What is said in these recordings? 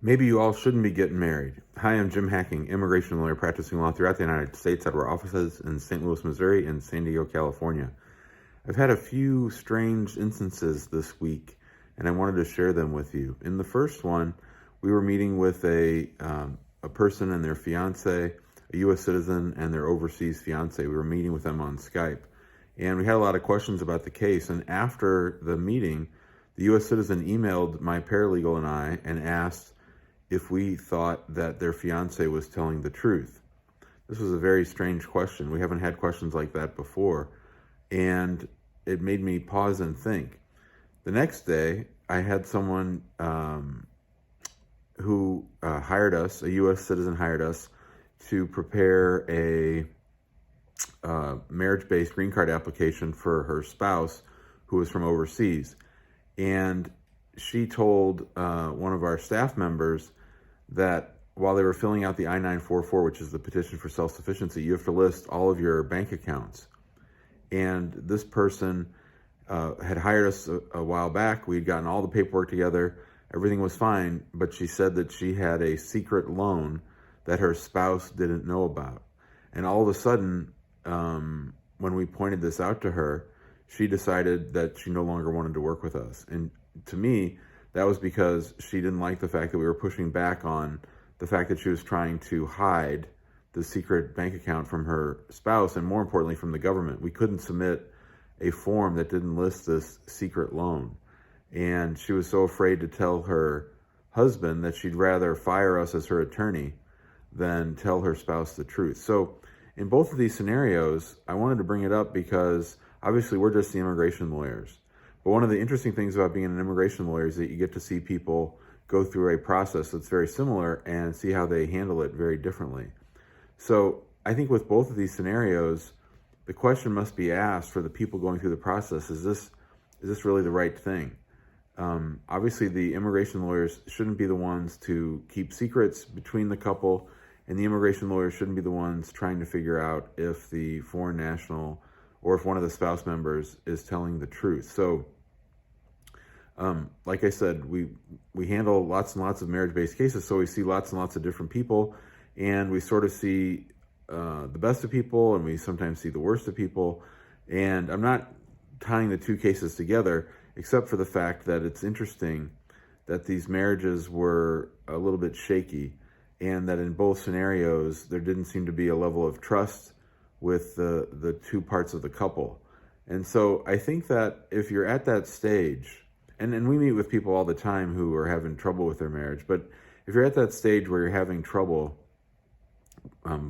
Maybe you all shouldn't be getting married. Hi, I'm Jim Hacking, immigration lawyer practicing law throughout the United States out of our offices in St. Louis, Missouri and San Diego, California. I've had a few strange instances this week, and I wanted to share them with you. In the first one, we were meeting with a person and their fiance, a U.S. citizen and their overseas fiance. We were meeting with them on Skype, and we had a lot of questions about the case. And after the meeting, the U.S. citizen emailed my paralegal and I and asked if we thought that their fiance was telling the truth. This was a very strange question. We haven't had questions like that before, and it made me pause and think. The next day, I had someone who hired us, a U.S. citizen hired us, to prepare a marriage-based green card application for her spouse who was from overseas. And she told one of our staff members that while they were filling out the I-944, which is the petition for self-sufficiency, you have to list all of your bank accounts. And this person had hired us a while back. We'd gotten all the paperwork together. Everything was fine, but she said that she had a secret loan that her spouse didn't know about. And all of a sudden, when we pointed this out to her, she decided that she no longer wanted to work with us. And to me, that was because she didn't like the fact that we were pushing back on the fact that she was trying to hide the secret bank account from her spouse, and more importantly, from the government. We couldn't submit a form that didn't list this secret loan. And she was so afraid to tell her husband that she'd rather fire us as her attorney than tell her spouse the truth. So in both of these scenarios, I wanted to bring it up because obviously we're just the immigration lawyers. But one of the interesting things about being an immigration lawyer is that you get to see people go through a process that's very similar and see how they handle it very differently. So I think with both of these scenarios, the question must be asked for the people going through the process: is this really the right thing? Obviously, the immigration lawyers shouldn't be the ones to keep secrets between the couple, and the immigration lawyers shouldn't be the ones trying to figure out if the foreign national or if one of the spouse members is telling the truth. So, like I said, we handle lots and lots of marriage-based cases, so we see lots and lots of different people, and we sort of see the best of people, and we sometimes see the worst of people. And I'm not tying the two cases together, except for the fact that it's interesting that these marriages were a little bit shaky, and that in both scenarios, there didn't seem to be a level of trust with the two parts of the couple. And so I think that if you're at that stage, and we meet with people all the time who are having trouble with their marriage, but if you're at that stage where you're having trouble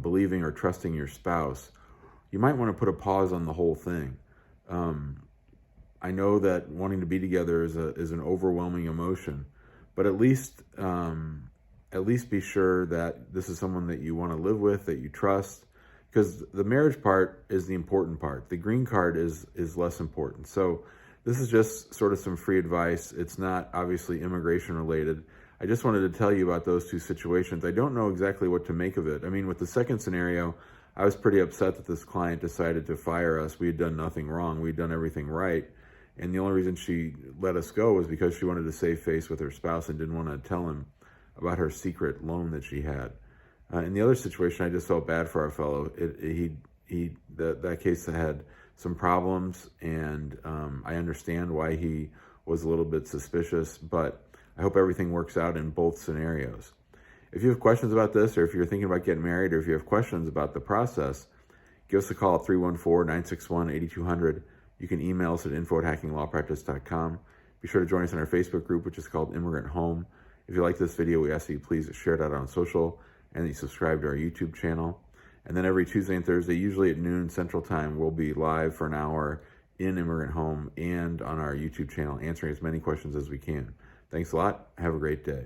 believing or trusting your spouse, you might want to put a pause on the whole thing. I know that wanting to be together is an overwhelming emotion, but at least be sure that this is someone that you want to live with, that you trust, because the marriage part is the important part. The green card is less important. So this is just sort of some free advice. It's not obviously immigration related. I just wanted to tell you about those two situations. I don't know exactly what to make of it. I mean, with the second scenario, I was pretty upset that this client decided to fire us. We had done nothing wrong. We'd done everything right. And the only reason she let us go was because she wanted to save face with her spouse and didn't want to tell him about her secret loan that she had. In the other situation, I just felt bad for our fellow. That case had some problems, and I understand why he was a little bit suspicious, but I hope everything works out in both scenarios. If you have questions about this, or if you're thinking about getting married, or if you have questions about the process, give us a call at 314-961-8200. You can email us at info@hackinglawpractice.com. Be sure to join us in our Facebook group, which is called Immigrant Home. If you like this video, we ask that you please share it out on social, and that you subscribe to our YouTube channel. And then every Tuesday and Thursday, usually at noon Central Time, we'll be live for an hour in Immigrant Home and on our YouTube channel, answering as many questions as we can. Thanks a lot. Have a great day.